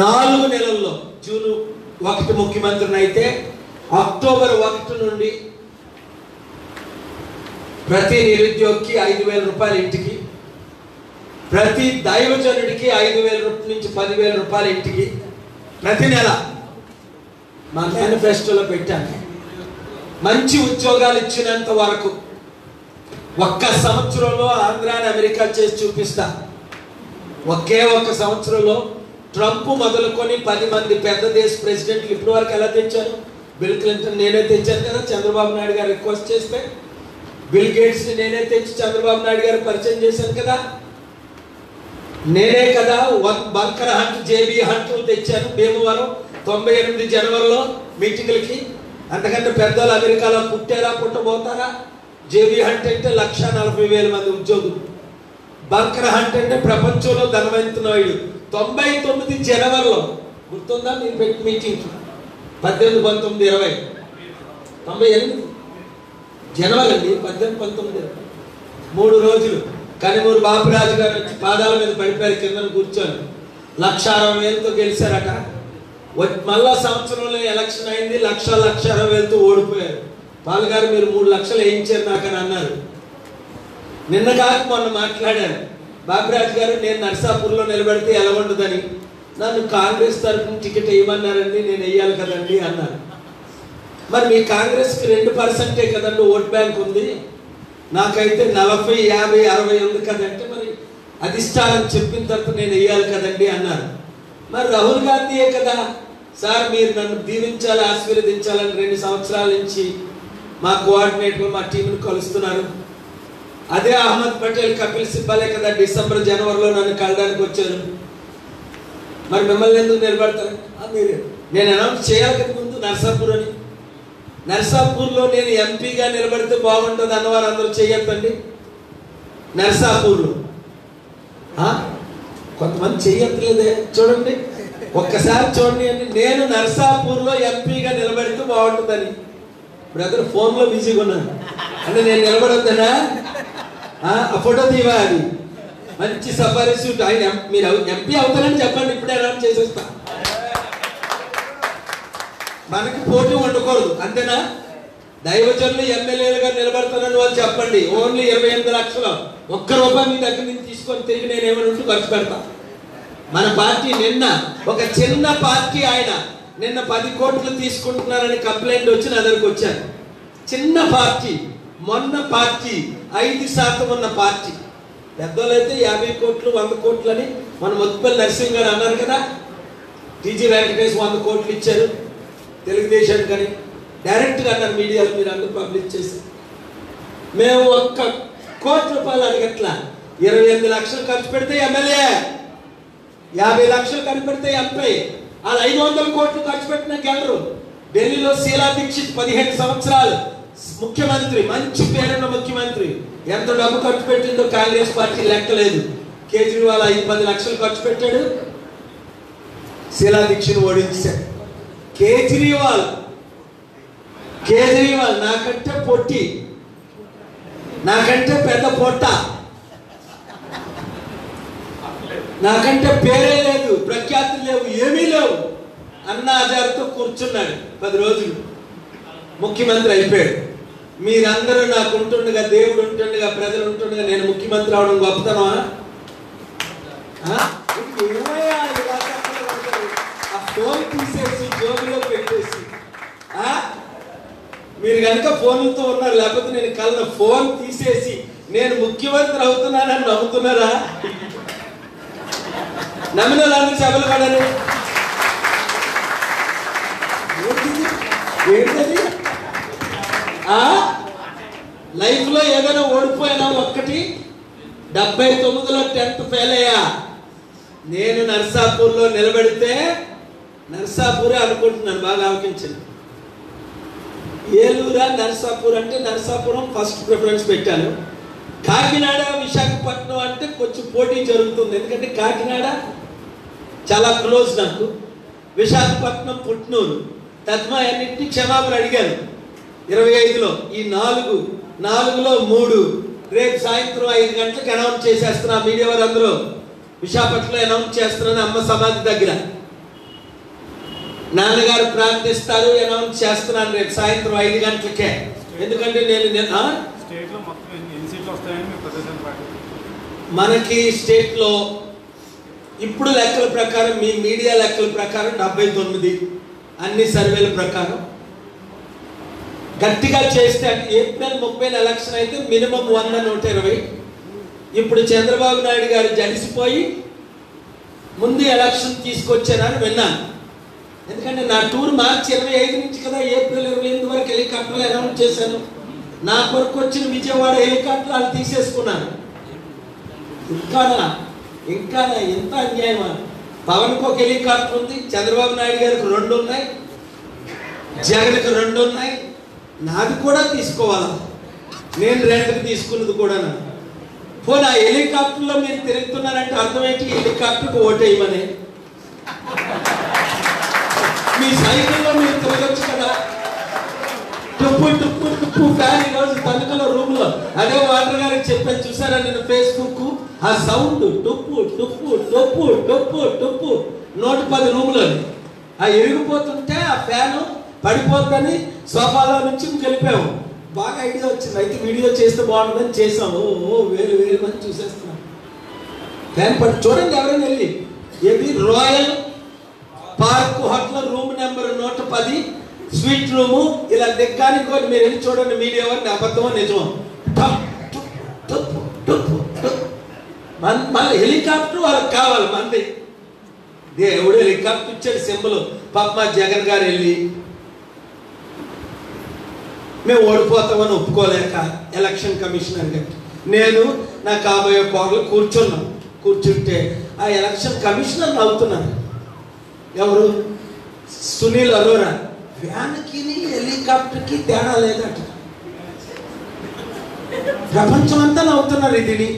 4 నెలల్లో జూన్ 1 ముఖ్యమంత్రిని అయితే అక్టోబర్ 1 నుండి ప్రతి నిరుద్యోగికి 5,000 రూపాయలు ఇంటికి, ప్రతి దైవజనుడికి 5,000 రూపాయల నుంచి 10,000 రూపాయలు ఇంటికి ప్రతి నెల మా మేనిఫెస్టోలో పెట్టాను. మంచి ఉద్యోగాలు ఇచ్చినంత వరకు ఒక్క సంవత్సరంలో ఆంధ్రాని అమెరికా చేసి చూపిస్తా. ఒకే ఒక్క సంవత్సరంలో ట్రంప్ మొదలుకొని 10 మంది పెద్ద దేశ ప్రెసిడెంట్లు ఇప్పటి వరకు ఎలా తెచ్చారు? బిల్ క్లింటన్ నేనే తెచ్చాను కదా, చంద్రబాబు నాయుడు గారు రిక్వెస్ట్ చేస్తే. బిల్ గేట్స్ని నేనే తెచ్చి చంద్రబాబు నాయుడు గారు పరిచయం చేశాను కదా. నేనే కదా బంకర్ హంట్, జేబీ హంట్ తెచ్చాను భీమవరం 98 జనవరిలో మీటింగులకి. అంతకంటే పెద్దలు అమెరికాలో పుట్టారా, పుట్టబోతారా? జేబీ హంట్ అంటే 1,40,000 మంది ఉద్యోగులు. బంకర్ హంట్ అంటే ప్రపంచంలో ధనవంతునాయుడు 99 జనవరిలో. గుర్తుందా మీరు పెట్టి మీటింగ్? 18, 19, 20, 98 జనవరి అండి. 18, 19, 3 రోజులు కనిమూరు బాపురాజు గారు వచ్చి పాదాల మీద పడిపోయారు, కింద కూర్చొని 1,60,000తో గెలిచారట. మళ్ళా సంవత్సరంలో ఎలక్షన్ అయింది, 1,60,000తో ఓడిపోయారు. పాల్గారు మీరు 3 లక్షలు వేయించారు నాకని అన్నారు. నిన్న కాక మొన్న మాట్లాడారు బాపురాజు గారు, నేను నర్సాపూర్లో నిలబెడితే ఎలా ఉండదని. నన్ను కాంగ్రెస్ తరఫున టికెట్ వేయమన్నారండి, నేను వేయాలి కదండి అన్నారు. మరి మీ కాంగ్రెస్కి 2% కదండి ఓట్ బ్యాంక్ ఉంది, నాకైతే 40, 50, 60 ఉంది కదంటే మరి అధిష్టానం చెప్పిన తర్వాత నేను వేయాలి కదండి అన్నారు. మరి రాహుల్ గాంధీయే కదా సార్ మీరు నన్ను దీవించాలి, ఆశీర్వదించాలని 2 సంవత్సరాల నుంచి మా కోఆర్డినేటర్ మా టీంను కలుస్తున్నారు. అదే అహ్మద్ పటేల్, కపిల్ సిబ్బాలే కదా డిసెంబర్, జనవరిలో నన్ను కలడానికి వచ్చారు. మరి మిమ్మల్ని ఎందుకు నిలబడతారు? మీరు నేను అనౌన్స్ చేయాలి కదా ముందు నర్సాపూర్ అని. నర్సాపూర్లో నేను ఎంపీగా నిలబడితే బాగుంటుంది అన్నవారు అందరూ చెయ్యొద్దండి. నర్సాపూర్లో కొంతమంది చెయ్యట్లేదే, చూడండి ఒక్కసారి చూడండి అండి. నేను నర్సాపూర్లో ఎంపీగా నిలబడితే బాగుంటుందని. బ్రదర్ ఫోన్లో బిజీగా ఉన్నాను అంటే నేను నిలబడొద్దనా? ఆ ఫోటో తీవా? అది మంచి సఫారీ సూట్. ఆయన మీరు ఎంపీ అవుతారని చెప్పండి, ఇప్పుడే అనౌన్స్ చేసేస్తా. మనకి పోటీ ఉండకూడదు అంతేనా? దైవజనులు ఎమ్మెల్యేలుగా నిలబడతానని వాళ్ళు చెప్పండి. ఓన్లీ 28 లక్షలు, ₹1 మీ దగ్గర నుంచి తీసుకొని తిరిగి నేను ఏమైనా ఉంటూ ఖర్చు పెడతా. మన పార్టీ నిన్న ఒక చిన్న పార్టీ ఆయన నిన్న 10 కోట్లు తీసుకుంటున్నారని కంప్లైంట్ వచ్చి నా దగ్గరకు వచ్చారు. చిన్న పార్టీ, మొన్న పార్టీ 5% ఉన్న పార్టీ. పెద్దోళ్ళైతే 50 కోట్లు 100 కోట్లు అని మన ముత్తుపల్లి నరసింహ గారు అన్నారు కదా. టీజీ వెంకటేష్ 100 కోట్లు ఇచ్చారు తెలుగుదేశానికి అని డైరెక్ట్గా అన్నారు మీడియాలో, మీరు అందరూ పబ్లిష్ చేసి. మేము ₹1 కోటి అడగట్లా. 28 లక్షలు ఖర్చు పెడితే ఎమ్మెల్యే, 50 లక్షలు ఖర్చు పెడితే ఎంపీ. వాళ్ళు 500 కోట్లు ఖర్చు పెట్టినా గెలరు. ఢిల్లీలో శీలా దీక్షిత్ 15 సంవత్సరాలు ముఖ్యమంత్రి, మంచి పేరున్న ముఖ్యమంత్రి, ఎంత డబ్బు ఖర్చు పెట్టిందో కాంగ్రెస్ పార్టీ లెక్కలేదు. కేజ్రీవాల్ 5-10 లక్షలు ఖర్చు పెట్టాడు, శీలా దీక్షిత్ ఓడించాడు. కేజ్రీవాల్ నాకంటే పొట్టి, నాకంటే పెద్ద పొట్ట, నాకంటే పేరే లేదు, ప్రఖ్యాతులు లేవు, ఏమీ లేవు. అన్నా హజార్తో కూర్చున్నాడు 10 రోజులు, ముఖ్యమంత్రి అయిపోయాడు. మీరందరూ నాకు ఉంటుండగా, దేవుడు ఉంటుండగా, ప్రజలు ఉంటుండగా నేను ముఖ్యమంత్రి అవడం గొప్పతనమా? ఆ ఫోన్ తీసేసి జోబులో పెట్టేసి మీరు కనుక ఫోన్లతో ఉన్నారు, లేకపోతే నేను కళ్ళ ఫోన్ తీసేసి నేను ముఖ్యమంత్రి అవుతున్నానని నమ్ముతున్నారా? నమ్మిన వాళ్ళని సభలు పడని ఏంటది? లైఫ్ లో ఏదైనా ఓడిపోయినా ఒక్కటి, 79లో 10th ఫెయిల్ అయ్యా. నేను నర్సాపూర్లో నిలబెడితే, నర్సాపూరే అనుకుంటున్నాను, బాగా ఆలోచించండి. ఏలూరా నర్సాపూర్ అంటే నర్సాపురం ఫస్ట్ ప్రిఫరెన్స్ పెట్టాను. కాకినాడ, విశాఖపట్నం అంటే కొంచెం పోటీ జరుగుతుంది, ఎందుకంటే కాకినాడ చాలా క్లోజ్ నాకు, విశాఖపట్నం పుట్నూరు. తద్మా అన్నింటినీ క్షమాపణ అడిగాను 25లో. ఈ 4లో 3 రేపు సాయంత్రం 5 గంటలకు అనౌన్స్ చేసేస్తున్నా. మీడియా వారు అందరూ విశాఖపట్నంలో అనౌన్స్ చేస్తున్నాను, అమ్మ సమాధి దగ్గర. నాన్నగారు ప్రార్థిస్తారు, అనౌన్స్ చేస్తున్నాను రేపు సాయంత్రం 5 గంటలకే. ఎందుకంటే మనకి స్టేట్లో ఇప్పుడు లెక్కల ప్రకారం, మీ మీడియా లెక్కల ప్రకారం 79 అన్ని సర్వేల ప్రకారం. గట్టిగా చేస్తే ఏప్రిల్ 30 ఎలక్షన్ అయితే మినిమం 100 120. ఇప్పుడు చంద్రబాబు నాయుడు గారు జడిసిపోయి ముందు ఎలక్షన్ తీసుకొచ్చారని విన్నాను. ఎందుకంటే నా టూర్ మార్చి 25 నుంచి కదా ఏప్రిల్ 28 వరకు హెలికాప్టర్లు అనౌన్స్ చేశాను. నా కొరకు వచ్చిన విజయవాడ హెలికాప్టర్ వాళ్ళు తీసేసుకున్నాను. ఇంకా ఎంత అన్యాయమా? పవన్కి ఒక హెలికాప్టర్ ఉంది, చంద్రబాబు నాయుడు గారికి 2 ఉన్నాయి, జగన్కి 2 ఉన్నాయి, నాది కూడా తీసుకోవాలా? నేను 2కి తీసుకున్నది కూడా. పోనీ ఆ హెలికాప్టర్లో మీరు తిరుగుతున్నారంటే అర్థమేంటి? హెలికాప్టర్కి ఓటేయమని. మీ సైకిల్లో మీరు తిరగచ్చు కదా. టుప్పు టుప్పు టుప్పు ఫ్యాన్ ఈరోజు తణుకులో రూమ్లో అదే వాటర్ గారికి చెప్పాను, చూసారా నేను ఫేస్బుక్? ఆ సౌండ్ టుప్పు టుప్పు టొప్పు టొప్పు టొప్పు 110 రూమ్లో ఆ ఎరిగిపోతుంటే ఆ ఫ్యాను పడిపోద్దని సోఫాలో నుంచి గెలిపాము. బాగా ఐడియా వచ్చింది, అయితే వీడియో చేస్తే బాగుంటుందని చేసాము. వేరు మంది చూసేస్తున్నాం. ఫ్యాన్ పడి చూడండి ఎవరైనా వెళ్ళి. ఏది royal park hotel room number 110 sweet room. ఇలా దిగ్గానికి కూడా మీరు వెళ్ళి చూడండి, మీడియా వారిని అబద్ధమో నిజమో. మళ్ళీ హెలికాప్టర్ వాళ్ళకి కావాలి. మంది దేవుడు హెలికాప్టర్ ఇచ్చాడు సింబల్. పాప జగన్ గారు వెళ్ళి మేము ఓడిపోతామని ఒప్పుకోలేక ఎలక్షన్ కమిషనర్ గారు, నేను నా కాబోయే కోడలు కూర్చుంటే ఆ ఎలక్షన్ కమిషనర్ నవ్వుతున్నారు. ఎవరు? సునీల్ అరోరా. ఫ్యాన్కి హెలికాప్టర్కి తేడా లేదట. ప్రపంచం అంతా నవ్వుతున్నారు ఇది.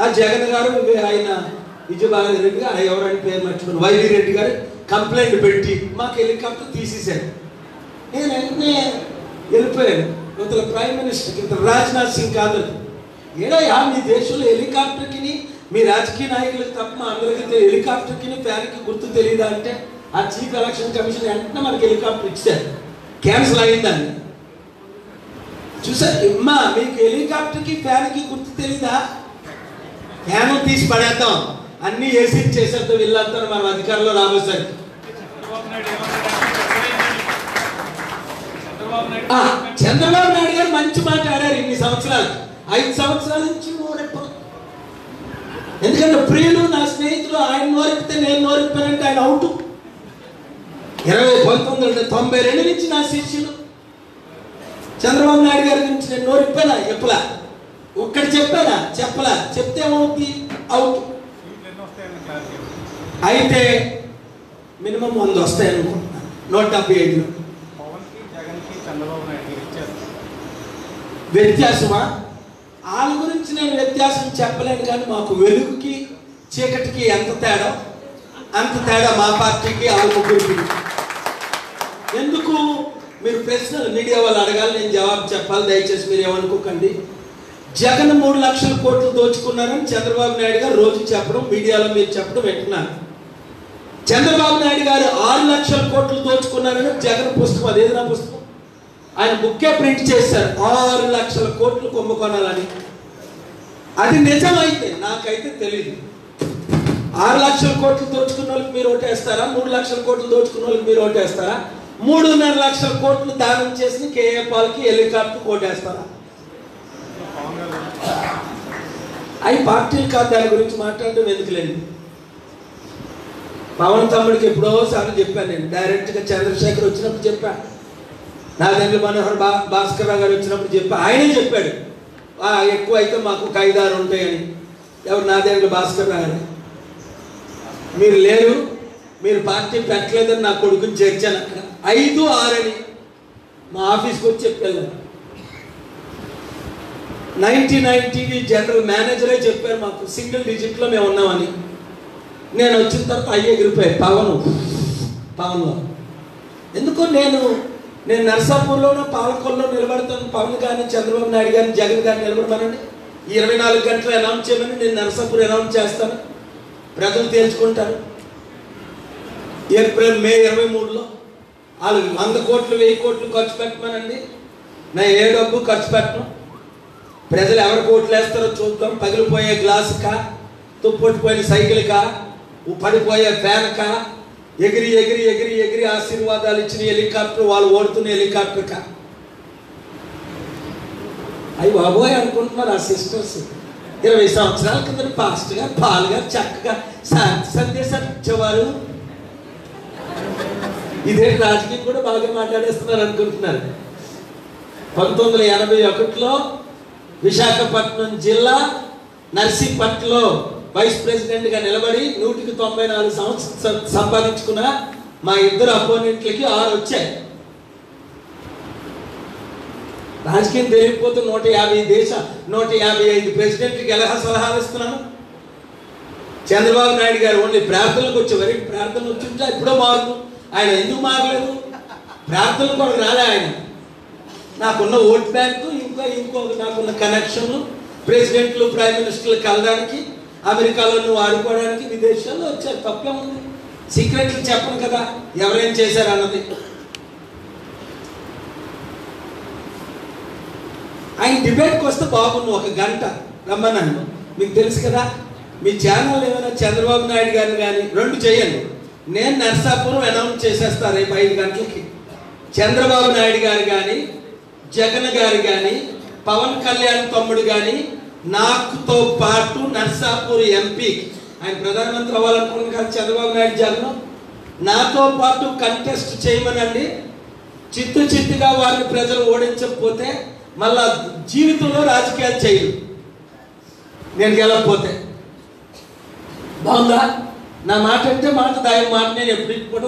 ఆ జగన్ గారు, ఆయన విజయభారతి రెడ్డి గారు, ఎవరైనా పేరు మర్చిపోయిన వైవి రెడ్డి గారు కంప్లైంట్ పెట్టి మాకు హెలికాప్టర్ తీసేశారు. నేను వెంటనే వెళ్ళిపోయాను. ఇతర ప్రైమ్ మినిస్టర్ ఇతర రాజ్నాథ్ సింగ్ కాదు, ఏడయ్యా మీ దేశంలో హెలికాప్టర్కి మీ రాజకీయ నాయకులకు తప్ప మా అందరికీ హెలికాప్టర్కి ఫ్యాన్కి గుర్తు తెలియదా అంటే ఆ చీఫ్ ఎలక్షన్ కమిషన్ వెంటనే మనకి హెలికాప్టర్ ఇచ్చారు. క్యాన్సిల్ అయిందని చూసారు. ఇమ్మా మీకు హెలికాప్టర్కి ఫ్యాన్కి గుర్తు తెలీదా? ఫ్యాన్ తీసి పడేద్దాం, అన్ని ఏసీ చేసేద్దాం, వీళ్ళంతా మనం అధికారంలో రాబోసారి. చంద్రబాబు నాయుడు గారు మంచి మాట ఆడారు ఇన్ని సంవత్సరాలు. 5 సంవత్సరాల నుంచి నోరెప్పరు. ఎందుకంటే ప్రియులు నా స్నేహితులు, ఆయన నోరెప్పితే నేను నోరెప్పానంటే ఆయన అవుట్. 1992 నుంచి నా శిష్యులు. చంద్రబాబు నాయుడు గారి గురించి నేను నోరెప్పానా? చెప్పలా. ఒక్కటి చెప్పానా? చెప్పలా. చెప్తే ఏమవుతుంది? అవుట్. అయితే మినిమం 100 వస్తాయి అనుకుంటున్నాను 175లో. వ్యత్యాసమా? వాళ్ళ గురించి నేను వ్యత్యాసం చెప్పలేను, కానీ మాకు వెలుగుకి చీకటికి ఎంత తేడా, అంత తేడా మా పార్టీకి వాళ్ళ ముగ్గురికి. ఎందుకు మీరు ప్రశ్నలు మీడియా వాళ్ళు అడగాలి, నేను జవాబు చెప్పాలి. దయచేసి మీరు ఏమనుకోకండి. జగన్ 3 లక్షల కోట్లు దోచుకున్నారని చంద్రబాబు నాయుడు గారు రోజు చెప్పడం, మీడియాలో మీరు చెప్పడం వింటున్నారు. చంద్రబాబు నాయుడు గారు 6 లక్షల కోట్లు దోచుకున్నారని జగన్ పుస్తకం, అదేది నా పుస్తకం, ఆయన బుక్కే ప్రింట్ చేశారు 6 లక్షల కోట్లు కుంభకోణాలని. అది నిజమైతే నాకైతే తెలియదు. 6 లక్షల కోట్లు దోచుకున్న వాళ్ళకి మీరు ఓటేస్తారా? 3 లక్షల కోట్లు దోచుకున్న వాళ్ళకి మీరు ఓటేస్తారా? 3.5 లక్షల కోట్లు దానం చేసి కేఏ పాల్కి హెలికాప్టర్ ఓటేస్తారా? అవి పార్టీలు కాదు, దాని గురించి మాట్లాడడం ఎందుకులేండి. పవన్ తమ్ముడికి ఎప్పుడోసారి చెప్పాను నేను, డైరెక్ట్గా చంద్రశేఖర్ వచ్చినప్పుడు చెప్పాను, నాదెండ్ల మనోహర్ భాస్కర్ రావు గారు వచ్చినప్పుడు చెప్పా, ఆయనే చెప్పాడు ఎక్కువ అయితే మాకు ఒక 5-6 ఉంటాయని. ఎవరు? నాదెండ్ల భాస్కర్ రావు గారు. మీరు లేరు, మీరు పార్టీ పెట్టలేదని నా కొడుకుని చేర్చాను అక్కడ. 5-6 అని మా ఆఫీస్కి వచ్చి చెప్పాను. 99 టీవీ జనరల్ మేనేజరే చెప్పారు మాకు సింగిల్ డిజిట్లో మేము ఉన్నామని. నేను వచ్చిన తర్వాత అయ్యే ఎగిరిపోయాయి పవన్లో. ఎందుకో నేను నర్సాపూర్లోనో పాలకొల్లో నిలబడతాను. పవన్ గారిని, చంద్రబాబు నాయుడు గారిని, జగన్ గారిని నిలబడమనండి. 24 గంటలు అనౌన్స్ చేయమని నేను నర్సాపూర్ అనౌన్స్ చేస్తాను, ప్రజలు తేల్చుకుంటారు. ఏప్రిల్ మే 23లో వాళ్ళు 100 కోట్లు 1000 కోట్లు ఖర్చు పెట్టమనండి, నా ఏ డబ్బు ఖర్చు పెట్టను. ప్రజలు ఎవరు కోట్లు వేస్తారో చూద్దాం. పగిలిపోయే గ్లాసుకా, తుప్పొట్టిపోయిన సైకిల్కా, పడిపోయే ఫ్యాన్కా, ఎగిరి ఎగిరి ఎగిరి ఎగిరి ఆశీర్వాదాలు ఇచ్చిన హెలికాప్టర్, వాళ్ళు ఓడుతున్న హెలికాప్టర్కా. అవి బాబోయ్ అనుకుంటున్నారు ఆ సిస్టర్స్. 20 సంవత్సరాల కింద పాస్ట్గా పాలుగా చక్కగా శాంతి సందేశాలు ఇచ్చేవారు. ఇదే రాజకీయం కూడా బాగా మాట్లాడేస్తున్నారు అనుకుంటున్నారు. 1981లో విశాఖపట్నం జిల్లా నర్సీపట్నంలో వైస్ ప్రెసిడెంట్గా నిలబడి 194 సంవత్సరాలు సంపాదించుకున్న మా ఇద్దరు అపోనెంట్లకి 6 వచ్చాయి. రాజకీయం తెలియకపోతే 155 ప్రెసిడెంట్కి ఎలా సలహాలు ఇస్తున్నాను. చంద్రబాబు నాయుడు గారు ఓన్లీ ప్రార్థనలకు వచ్చేవారు. ప్రార్థనలు వచ్చింటే ఎప్పుడో మారు. ఆయన ఎందుకు మారలేదు? ప్రార్థనలు కూడా రాలే ఆయన. నాకున్న ఓట్ బ్యాంకు, ఇంకొక నాకున్న కనెక్షన్, ప్రెసిడెంట్లు ప్రైమ్ మినిస్టర్లు కలడానికి, అమెరికాలో నువ్వు ఆడుకోవడానికి విదేశాల్లో వచ్చారు. తప్పే ఉంది. సీక్రెట్లు చెప్పను కదా ఎవరేం చేశారు అన్నది. ఆయన డిబేట్కి వస్తే బాగుండు, 1 గంట రమ్మన్నాను. మీకు తెలుసు కదా, మీ ఛానల్ ఏమైనా చంద్రబాబు నాయుడు గారిని కానీ 2 చేయండి. నేను నర్సాపురం అనౌన్స్ చేసేస్తా రేపు 5 గంటలకి. చంద్రబాబు నాయుడు గారు కానీ, జగన్ గారు కానీ, పవన్ కళ్యాణ్ తమ్ముడు కానీ, నాకుతో పాటు నర్సాపూర్ ఎంపీ, ఆయన ప్రధానమంత్రి అవ్వాలనుకున్నాను కదా చంద్రబాబు నాయుడు జగన్, నాతో పాటు కంటెస్ట్ చేయమనండి. చిత్తుగా వారిని ప్రజలు ఓడించకపోతే మళ్ళా జీవితంలో రాజకీయాలు చేయరు. నేను గెలవకపోతే బాగుందా? నా మాట అంటే మాట, దాని మాట. నేను ఎప్పుడు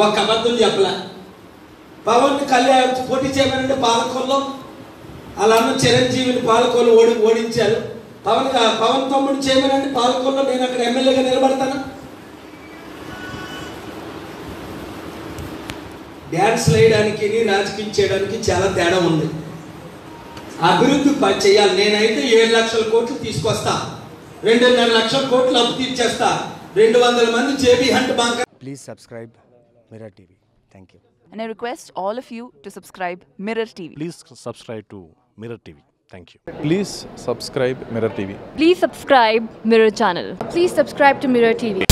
ఒక అబద్ధం చెప్పలే. పవన్ కళ్యాణ్ పోటీ చేయమనండి పాలకొల్లో. అలా అన్న చిరంజీవిని పాలకొల్లు ఓడించారు. పవన్ తమ్ముడు చేయమనండి పాలకొల్లో, నేను అక్కడ ఎమ్మెల్యేగా నిలబడతాను. డ్యాన్స్ వేయడానికి రాజకీయం చేయడానికి చాలా తేడా ఉంది. అభివృద్ధి చేయాలి. నేనైతే 7 లక్షల కోట్లు తీసుకొస్తా, 2.5 లక్షల కోట్లు అప్పు తీర్చేస్తా, 200 మంది JB hunt bank. Please subscribe Mirror TV. Thank you. And I request all of you to subscribe Mirror TV. Please subscribe to Mirror TV. Thank you. Please subscribe Mirror TV. Please subscribe Mirror channel. Please subscribe to Mirror TV.